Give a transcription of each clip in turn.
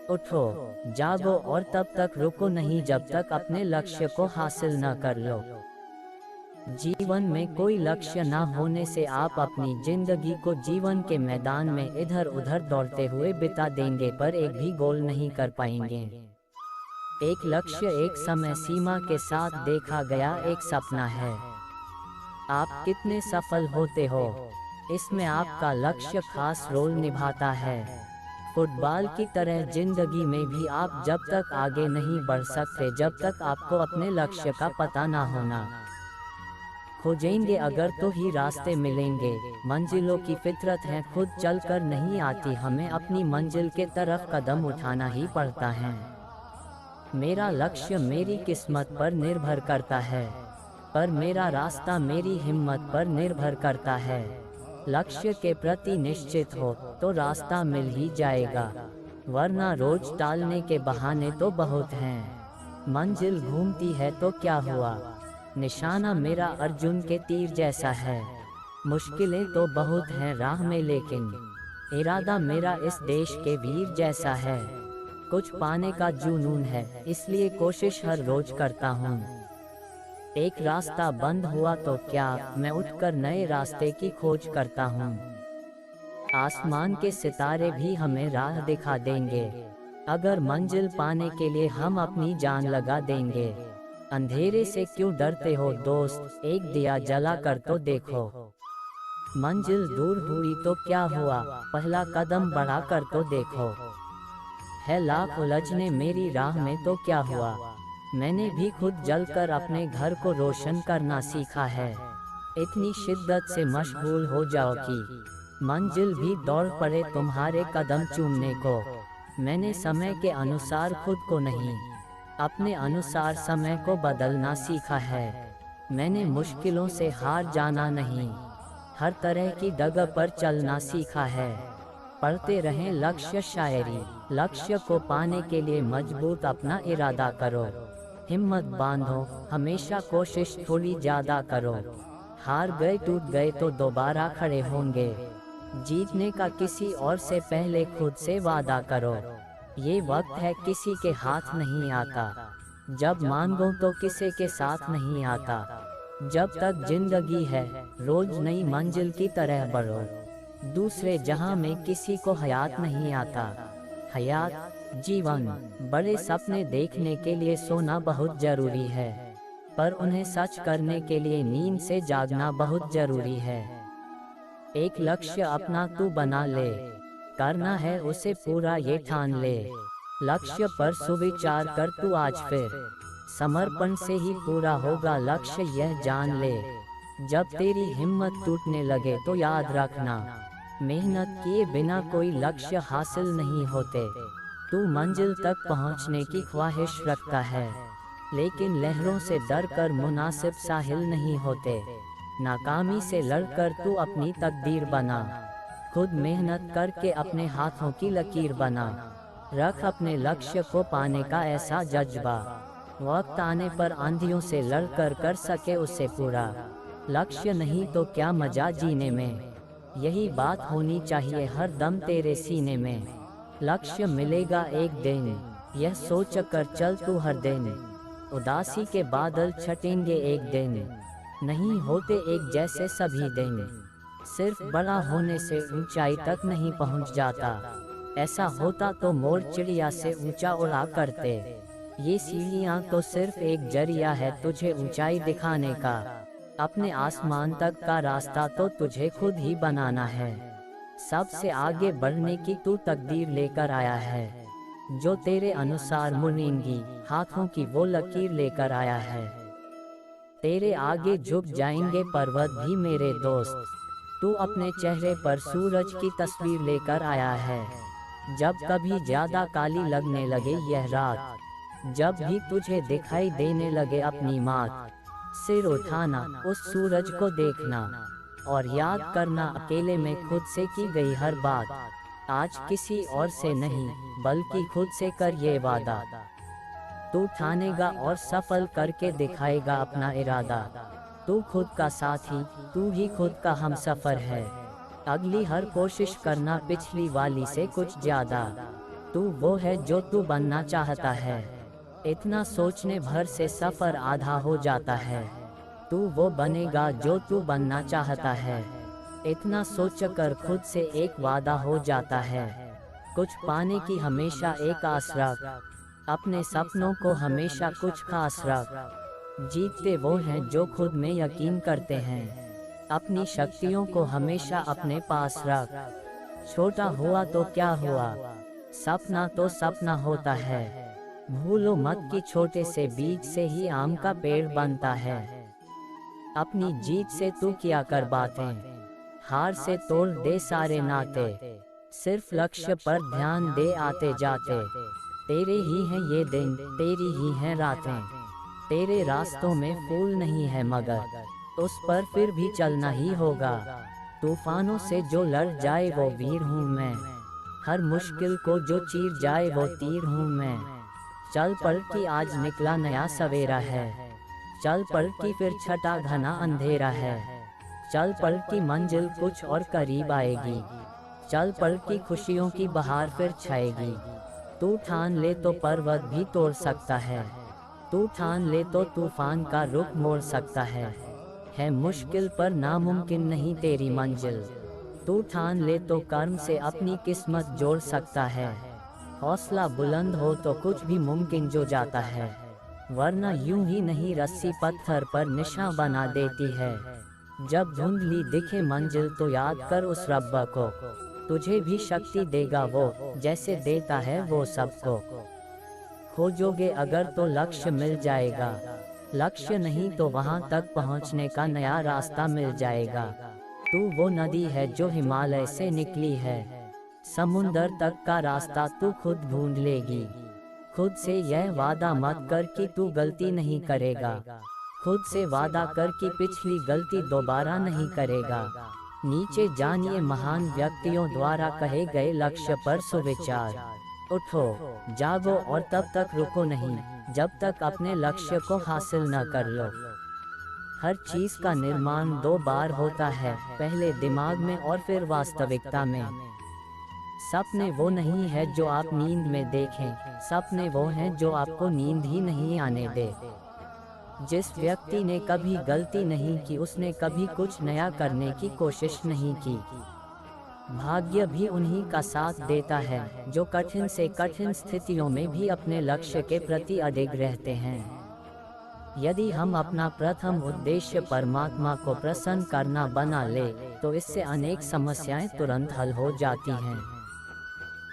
उठो, जागो और तब तक रुको नहीं जब तक अपने लक्ष्य को हासिल न कर लो। जीवन में कोई लक्ष्य न होने से आप अपनी जिंदगी को जीवन के मैदान में इधर उधर दौड़ते हुए बिता देंगे पर एक भी गोल नहीं कर पाएंगे। एक लक्ष्य एक समय सीमा के साथ देखा गया एक सपना है। आप कितने सफल होते हो, इसमें आपका लक्ष्य खास रोल निभाता है। फुटबॉल की तरह जिंदगी में भी आप जब तक आगे नहीं बढ़ सकते जब तक आपको अपने लक्ष्य का पता ना होना। खोजेंगे अगर तो ही रास्ते मिलेंगे। मंजिलों की फितरत है, खुद चलकर नहीं आती, हमें अपनी मंजिल के तरफ कदम उठाना ही पड़ता है। मेरा लक्ष्य मेरी किस्मत पर निर्भर करता है, पर मेरा रास्ता मेरी हिम्मत पर निर्भर करता है। लक्ष्य के प्रति निश्चित हो तो रास्ता मिल ही जाएगा, वरना रोज टालने के बहाने तो बहुत हैं। मंजिल घूमती है तो क्या हुआ, निशाना मेरा अर्जुन के तीर जैसा है। मुश्किलें तो बहुत हैं राह में लेकिन इरादा मेरा इस देश के वीर जैसा है। कुछ पाने का जुनून है इसलिए कोशिश हर रोज करता हूँ। एक रास्ता बंद हुआ तो क्या, मैं उठकर नए रास्ते की खोज करता हूँ। आसमान के सितारे भी हमें राह दिखा देंगे, अगर मंजिल पाने के लिए हम अपनी जान लगा देंगे। अंधेरे से क्यों डरते हो दोस्त, एक दिया जला कर तो देखो। मंजिल दूर हुई तो क्या हुआ, पहला कदम बढ़ा कर तो देखो। है लाख उलझने मेरी राह में तो क्या हुआ, मैंने भी खुद जलकर अपने घर को रोशन करना सीखा है। इतनी शिद्दत से मशगूल हो जाओ कि मंजिल भी दौड़ पड़े तुम्हारे कदम चूमने को। मैंने समय के अनुसार खुद को नहीं, अपने अनुसार समय को बदलना सीखा है। मैंने मुश्किलों से हार जाना नहीं, हर तरह की डगर पर चलना सीखा है। पढ़ते रहें लक्ष्य शायरी, लक्ष्य को पाने के लिए मजबूत अपना इरादा करो। हिम्मत बांधो, हमेशा कोशिश थोड़ी ज्यादा करो। हार गए टूट गए तो दोबारा खड़े होंगे। जीतने का किसी और से पहले खुद से वादा करो। ये वक्त है किसी के हाथ नहीं आता, जब मांगो तो किसी के साथ नहीं आता। जब तक जिंदगी है रोज नई मंजिल की तरह बढ़ो। दूसरे जहां में किसी को हयात नहीं आता। हयात जीवन, बड़े सपने देखने के लिए सोना बहुत जरूरी है, पर उन्हें सच करने के लिए नींद से जागना बहुत जरूरी है। एक लक्ष्य अपना तू बना ले, करना है उसे पूरा ये ठान ले। लक्ष्य पर सुविचार कर तू आज फिर, समर्पण से ही पूरा होगा लक्ष्य यह जान ले। जब तेरी हिम्मत टूटने लगे तो याद रखना, मेहनत किए बिना कोई लक्ष्य हासिल नहीं होते। तू मंजिल तक पहुंचने की ख्वाहिश रखता है, लेकिन लहरों से डरकर मुनासिब साहिल नहीं होते। नाकामी से लड़कर तू अपनी तकदीर बना, खुद मेहनत करके अपने हाथों की लकीर बना। रख अपने लक्ष्य को पाने का ऐसा जज्बा, वक्त आने पर आंधियों से लड़कर कर सके उसे पूरा। लक्ष्य नहीं तो क्या मजा जीने में, यही बात होनी चाहिए हर दम तेरे सीने में। लक्ष्य मिलेगा एक दिन, यह सोच कर चल तू हर दिन। उदासी के बादल छटेंगे एक दिन, नहीं होते एक जैसे सभी दिन। सिर्फ बड़ा होने से ऊंचाई तक नहीं पहुंच जाता, ऐसा होता तो मोर चिड़िया से ऊंचा उड़ा करते। ये सीढ़ियां तो सिर्फ एक जरिया है तुझे ऊंचाई दिखाने का, अपने आसमान तक का रास्ता तो तुझे खुद ही बनाना है। सबसे आगे बढ़ने की तू तकदीर लेकर आया है, जो तेरे अनुसार मुड़ेंगी हाथों की वो लकीर लेकर आया है। तेरे आगे झुक जाएंगे पर्वत भी मेरे दोस्त, तू अपने चेहरे पर सूरज की तस्वीर लेकर आया है। जब कभी ज्यादा काली लगने लगे यह रात, जब भी तुझे दिखाई देने लगे अपनी मात, सिर उठाना उस सूरज को देखना और याद करना अकेले में खुद से की गई हर बात। आज किसी और से नहीं बल्कि खुद से कर ये वादा, तू ठानेगा और सफल करके दिखाएगा अपना इरादा। तू खुद का साथी, तू ही खुद का हमसफर है। अगली हर कोशिश करना पिछली वाली से कुछ ज्यादा, तू वो है जो तू बनना चाहता है। इतना सोचने भर से सफर आधा हो जाता है। तू वो बनेगा जो तू बनना चाहता है। इतना सोचकर खुद से एक वादा हो जाता है। कुछ पाने की हमेशा एक आस रख, अपने सपनों को हमेशा कुछ खास रख। जीतते वो हैं जो खुद में यकीन करते हैं। अपनी शक्तियों को हमेशा अपने पास रख। छोटा हुआ तो क्या हुआ, सपना तो सपना होता है। भूलो मत कि छोटे से बीज से ही आम का पेड़ बनता है। अपनी जीत से तू किया कर बातें, हार से तोड़ दे सारे नाते। सिर्फ लक्ष्य पर ध्यान दे आते जाते। तेरे ही हैं ये दिन, तेरी ही हैं रातें। तेरे रास्तों में फूल नहीं है मगर उस पर फिर भी चलना ही होगा। तूफानों से जो लड़ जाए वो वीर हूँ मैं। हर मुश्किल को जो चीर जाए वो तीर हूँ मैं। चल पड़ कि आज निकला नया सवेरा है। चल पड़ कि फिर छटा घना अंधेरा है। चल पड़ कि मंजिल कुछ और करीब आएगी। चल पड़ कि खुशियों की बहार फिर छाएगी। तू ठान ले तो पर्वत भी तोड़ सकता है। तू ठान ले तो तूफान का रुख मोड़ सकता है मुश्किल पर नामुमकिन नहीं तेरी मंजिल। तू ठान ले तो कर्म से अपनी किस्मत जोड़ सकता है। हौसला बुलंद हो तो कुछ भी मुमकिन जो जाता है। वरना यूं ही नहीं रस्सी पत्थर पर निशान बना देती है। जब धुंधली दिखे मंजिल तो याद कर उस रब्ब को। तुझे भी शक्ति देगा वो जैसे देता है वो सबको। खोजोगे अगर तो लक्ष्य मिल जाएगा। लक्ष्य नहीं तो वहां तक पहुंचने का नया रास्ता मिल जाएगा। तू वो नदी है जो हिमालय से निकली है। समुंदर तक का रास्ता तू खुद ढूंढ लेगी। खुद से यह वादा मत कर कि तू गलती नहीं करेगा। खुद से वादा कर कि पिछली गलती दोबारा नहीं करेगा। नीचे जानिए महान व्यक्तियों द्वारा कहे गए लक्ष्य पर सुविचार। उठो, जागो और तब तक रुको नहीं जब तक अपने लक्ष्य को हासिल न कर लो। हर चीज का निर्माण दो बार होता है, पहले दिमाग में और फिर वास्तविकता में। सपने वो नहीं है जो आप नींद में देखें, सपने वो हैं जो आपको नींद ही नहीं आने दे। जिस व्यक्ति ने कभी गलती नहीं की उसने कभी कुछ नया करने की कोशिश नहीं की। भाग्य भी उन्हीं का साथ देता है जो कठिन से कठिन स्थितियों में भी अपने लक्ष्य के प्रति अडिग रहते हैं। यदि हम अपना प्रथम उद्देश्य परमात्मा को प्रसन्न करना बना ले तो इससे अनेक समस्याएं तुरंत हल हो जाती हैं।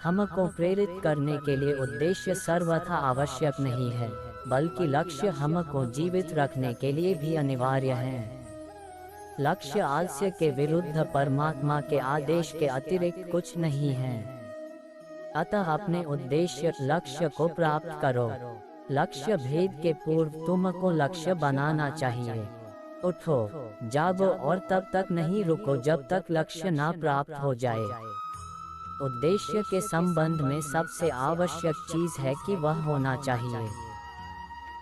हमको प्रेरित करने के लिए उद्देश्य सर्वथा आवश्यक नहीं है, बल्कि लक्ष्य हमको जीवित रखने के लिए भी अनिवार्य है। लक्ष्य आलस्य के विरुद्ध परमात्मा के आदेश के अतिरिक्त कुछ नहीं है। अतः अपने उद्देश्य लक्ष्य को प्राप्त करो। लक्ष्य भेद के पूर्व तुमको लक्ष्य बनाना चाहिए। उठो, जागो और तब तक नहीं रुको जब तक लक्ष्य ना प्राप्त हो जाए। उद्देश्य के संबंध में सबसे आवश्यक चीज है कि वह होना चाहिए।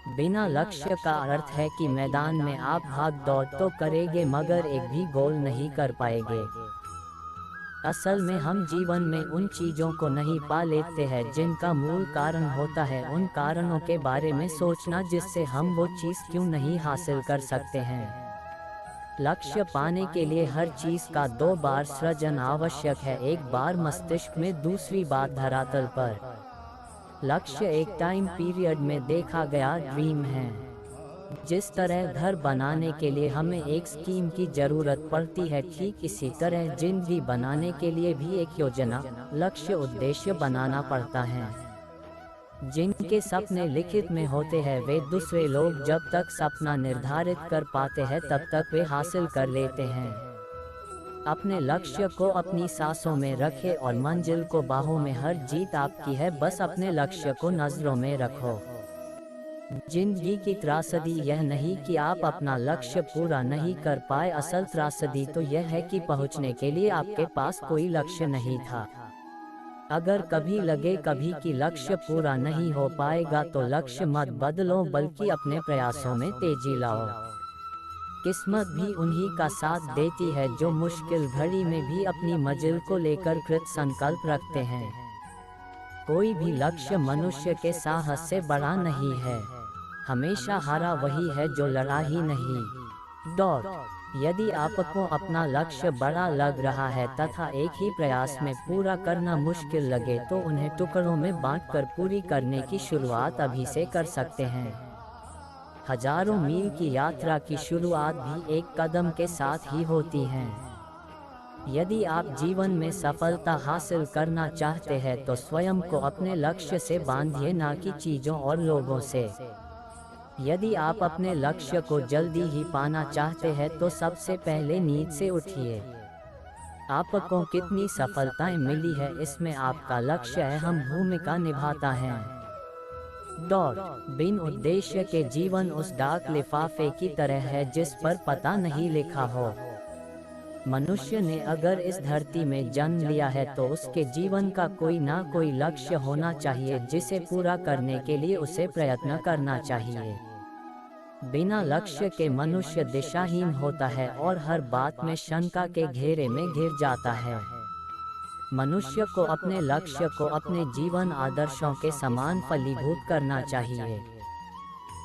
बिना लक्ष्य का अर्थ है कि मैदान में आप भाग दौड़ तो करेंगे मगर एक भी गोल नहीं कर पाएंगे। असल में हम जीवन में उन चीजों को नहीं पा लेते हैं जिनका मूल कारण होता है उन कारणों के बारे में सोचना जिससे हम वो चीज क्यों नहीं हासिल कर सकते हैं। लक्ष्य पाने के लिए हर चीज का दो बार सृजन आवश्यक है, एक बार मस्तिष्क में, दूसरी बार धरातल पर। लक्ष्य एक टाइम पीरियड में देखा गया ड्रीम है। जिस तरह घर बनाने के लिए हमें एक स्कीम की जरूरत पड़ती है, ठीक इसी तरह जिंदगी बनाने के लिए भी एक योजना, लक्ष्य, उद्देश्य बनाना पड़ता है। जिनके सपने लिखित में होते हैं वे दूसरे लोग जब तक सपना निर्धारित कर पाते हैं तब तक वे हासिल कर लेते हैं। अपने लक्ष्य को अपनी सांसों में रखें और मंजिल को बाहों में। हर जीत आपकी है, बस अपने लक्ष्य को नजरों में रखो। जिंदगी की त्रासदी यह नहीं कि आप अपना लक्ष्य पूरा नहीं कर पाए, असल त्रासदी तो यह है कि पहुंचने के लिए आपके पास कोई लक्ष्य नहीं था। अगर कभी लगे कभी कि लक्ष्य पूरा नहीं हो पाएगा तो लक्ष्य मत बदलो बल्कि अपने प्रयासों में तेजी लाओ। किस्मत भी उन्हीं का साथ देती है जो मुश्किल घड़ी में भी अपनी मंजिल को लेकर कृत संकल्प रखते हैं। कोई भी लक्ष्य मनुष्य के साहस से बड़ा नहीं है। हमेशा हारा वही है जो लड़ा ही नहीं। दौड़। यदि आपको अपना लक्ष्य बड़ा लग रहा है तथा एक ही प्रयास में पूरा करना मुश्किल लगे तो उन्हें टुकड़ों में बांटकर पूरी करने की शुरुआत अभी से कर सकते हैं। हजारों मील की यात्रा की शुरुआत भी एक कदम के साथ ही होती है। यदि आप जीवन में सफलता हासिल करना चाहते हैं तो स्वयं को अपने लक्ष्य से बांधिए, ना कि चीजों और लोगों से। यदि आप अपने लक्ष्य को जल्दी ही पाना चाहते हैं तो सबसे पहले नींद से उठिए। आपको कितनी सफलताएं मिली है इसमें आपका लक्ष्य अहम भूमिका निभाता है। दौड़। बिन उद्देश्य के जीवन उस डाक लिफाफे की तरह है जिस पर पता नहीं लिखा हो। मनुष्य ने अगर इस धरती में जन्म लिया है तो उसके जीवन का कोई ना कोई लक्ष्य होना चाहिए जिसे पूरा करने के लिए उसे प्रयत्न करना चाहिए। बिना लक्ष्य के मनुष्य दिशाहीन होता है और हर बात में शंका के घेरे में घिर जाता है। मनुष्य को अपने लक्ष्य को अपने जीवन आदर्शों के समान फलीभूत करना चाहिए।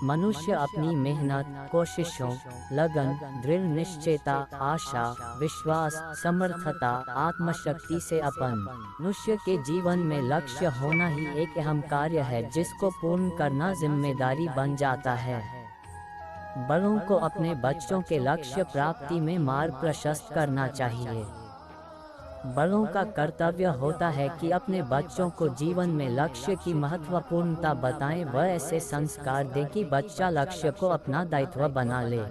मनुष्य अपनी मेहनत, कोशिशों, लगन, दृढ़ निश्चयता, आशा, विश्वास, समर्थता, आत्मशक्ति से अपन मनुष्य के जीवन में लक्ष्य होना ही एक अहम कार्य है जिसको पूर्ण करना जिम्मेदारी बन जाता है। बड़ों को अपने बच्चों के लक्ष्य प्राप्ति में मार्ग प्रशस्त करना चाहिए। बड़ों का कर्तव्य होता है कि अपने बच्चों को जीवन में लक्ष्य की महत्वपूर्णता बताएं, व ऐसे संस्कार दें कि बच्चा लक्ष्य को अपना दायित्व बना ले।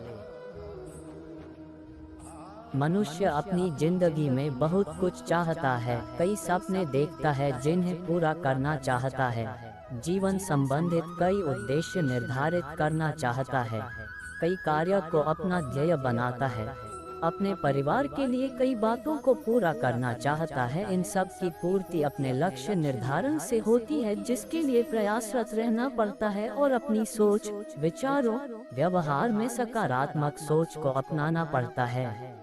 मनुष्य अपनी जिंदगी में बहुत कुछ चाहता है, कई सपने देखता है जिन्हें पूरा करना चाहता है, जीवन संबंधित कई उद्देश्य निर्धारित करना चाहता है, कई कार्य को अपना ध्येय बनाता है, अपने परिवार के लिए कई बातों को पूरा करना चाहता है। इन सब की पूर्ति अपने लक्ष्य निर्धारण से होती है जिसके लिए प्रयासरत रहना पड़ता है और अपनी सोच, विचारों, व्यवहार में सकारात्मक सोच को अपनाना पड़ता है।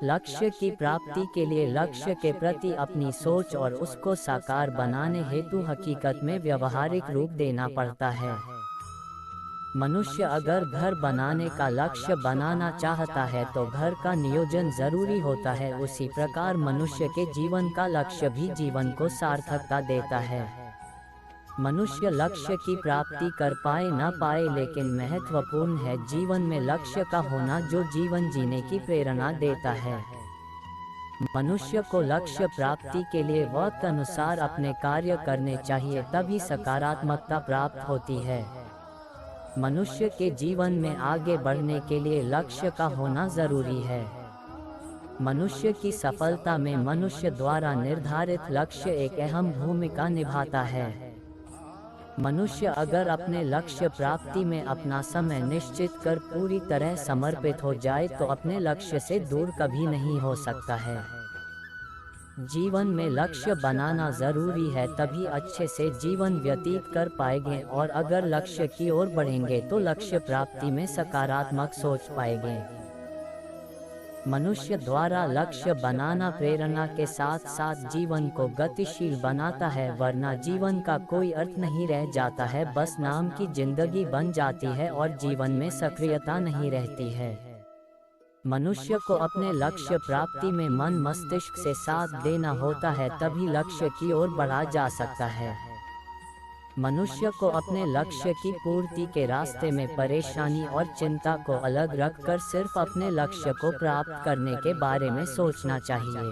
लक्ष्य की प्राप्ति के लिए लक्ष्य के प्रति अपनी सोच और उसको साकार बनाने हेतु हकीकत में व्यवहारिक रूप देना पड़ता है। मनुष्य अगर घर बनाने का लक्ष्य बनाना चाहता है तो घर का नियोजन जरूरी होता है। उसी प्रकार मनुष्य के जीवन का लक्ष्य भी जीवन को सार्थकता देता है। मनुष्य लक्ष्य की प्राप्ति कर पाए न पाए, लेकिन महत्वपूर्ण है जीवन में लक्ष्य का होना जो जीवन जीने की प्रेरणा देता है। मनुष्य को लक्ष्य प्राप्ति के लिए वक्त अनुसार अपने कार्य करने चाहिए, तभी सकारात्मकता प्राप्त होती है। मनुष्य के जीवन में आगे बढ़ने के लिए लक्ष्य का होना जरूरी है। मनुष्य की सफलता में मनुष्य द्वारा निर्धारित लक्ष्य एक अहम भूमिका निभाता है। मनुष्य अगर अपने लक्ष्य प्राप्ति में अपना समय निश्चित कर पूरी तरह समर्पित हो जाए तो अपने लक्ष्य से दूर कभी नहीं हो सकता है। जीवन में लक्ष्य बनाना जरूरी है, तभी अच्छे से जीवन व्यतीत कर पाएंगे, और अगर लक्ष्य की ओर बढ़ेंगे तो लक्ष्य प्राप्ति में सकारात्मक सोच पाएंगे। मनुष्य द्वारा लक्ष्य बनाना प्रेरणा के साथ साथ जीवन को गतिशील बनाता है, वरना जीवन का कोई अर्थ नहीं रह जाता है, बस नाम की जिंदगी बन जाती है और जीवन में सक्रियता नहीं रहती है। मनुष्य को अपने लक्ष्य प्राप्ति में मन मस्तिष्क से साथ देना होता है, तभी लक्ष्य की ओर बढ़ा जा सकता है। मनुष्य को अपने लक्ष्य की पूर्ति के रास्ते में परेशानी और चिंता को अलग रखकर सिर्फ अपने लक्ष्य को प्राप्त करने के बारे में सोचना चाहिए।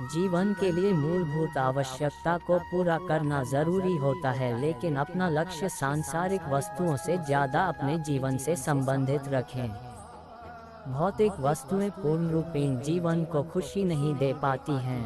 जीवन के लिए मूलभूत आवश्यकता को पूरा करना जरूरी होता है, लेकिन अपना लक्ष्य सांसारिक वस्तुओं से ज्यादा अपने जीवन से संबंधित रखें। भौतिक वस्तुएं पूर्ण रूपेण जीवन को खुशी नहीं दे पाती हैं।